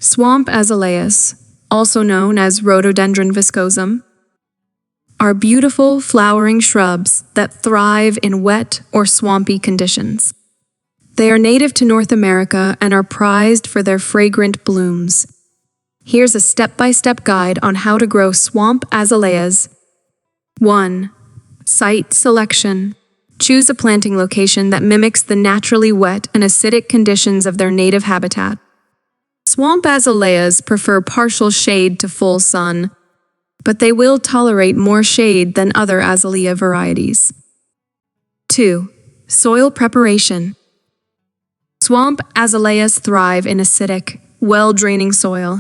Swamp azaleas, also known as rhododendron viscosum, are beautiful flowering shrubs that thrive in wet or swampy conditions. They are native to North America and are prized for their fragrant blooms. Here's a step-by-step guide on how to grow swamp azaleas. 1. Site selection. Choose a planting location that mimics the naturally wet and acidic conditions of their native habitat. Swamp azaleas prefer partial shade to full sun, but they will tolerate more shade than other azalea varieties. 2. Soil preparation. Swamp azaleas thrive in acidic, well-draining soil.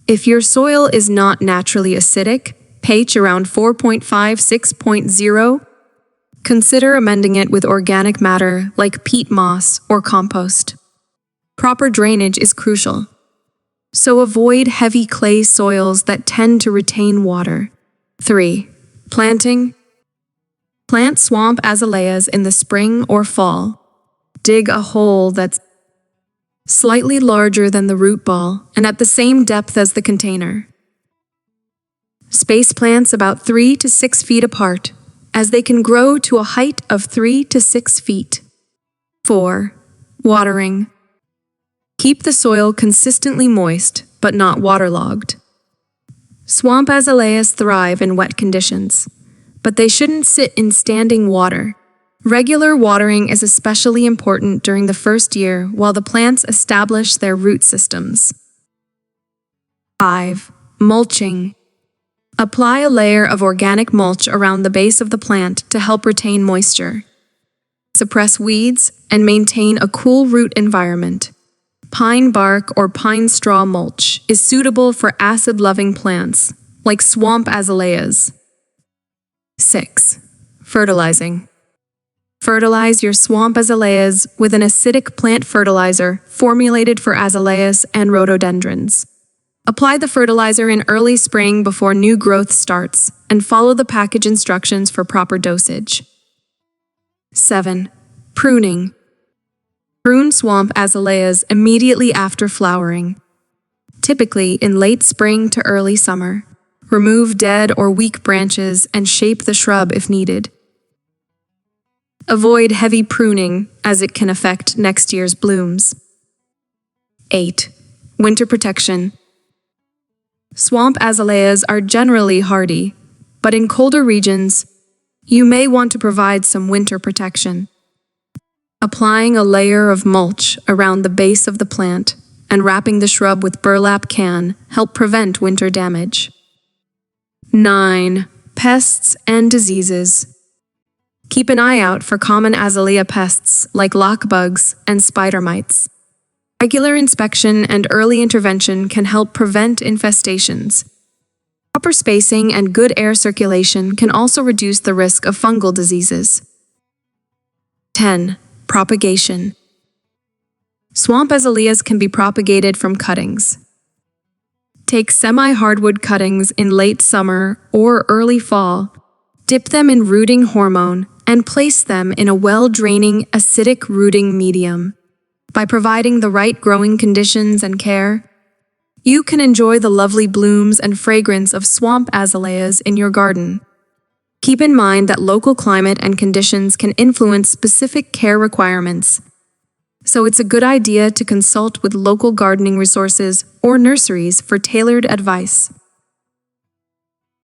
If your soil is not naturally acidic, pH around 4.5–6.0, consider amending it with organic matter like peat moss or compost. Proper drainage is crucial, so avoid heavy clay soils that tend to retain water. 3. Planting. Plant swamp azaleas in the spring or fall. Dig a hole that's slightly larger than the root ball and at the same depth as the container. Space plants about 3 to 6 feet apart, as they can grow to a height of 3 to 6 feet. 4. Watering. Keep the soil consistently moist, but not waterlogged. Swamp azaleas thrive in wet conditions, but they shouldn't sit in standing water. Regular watering is especially important during the first year while the plants establish their root systems. 5. Mulching. Apply a layer of organic mulch around the base of the plant to help retain moisture. Suppress weeds and maintain a cool root environment. Pine bark or pine straw mulch is suitable for acid-loving plants, like swamp azaleas. 6. Fertilizing. Fertilize your swamp azaleas with an acidic plant fertilizer formulated for azaleas and rhododendrons. Apply the fertilizer in early spring before new growth starts, and follow the package instructions for proper dosage. 7. Pruning. Prune swamp azaleas immediately after flowering, typically in late spring to early summer. Remove dead or weak branches and shape the shrub if needed. Avoid heavy pruning, as it can affect next year's blooms. 8. Winter protection. Swamp azaleas are generally hardy, but in colder regions, you may want to provide some winter protection. Applying a layer of mulch around the base of the plant and wrapping the shrub with burlap can help prevent winter damage. 9. Pests and diseases. Keep an eye out for common azalea pests like lockbugs and spider mites. Regular inspection and early intervention can help prevent infestations. Proper spacing and good air circulation can also reduce the risk of fungal diseases. 10. Propagation. Swamp azaleas can be propagated from cuttings. Take semi-hardwood cuttings in late summer or early fall, dip them in rooting hormone, and place them in a well-draining, acidic rooting medium. By providing the right growing conditions and care, you can enjoy the lovely blooms and fragrance of swamp azaleas in your garden. Keep in mind that local climate and conditions can influence specific care requirements, so it's a good idea to consult with local gardening resources or nurseries for tailored advice.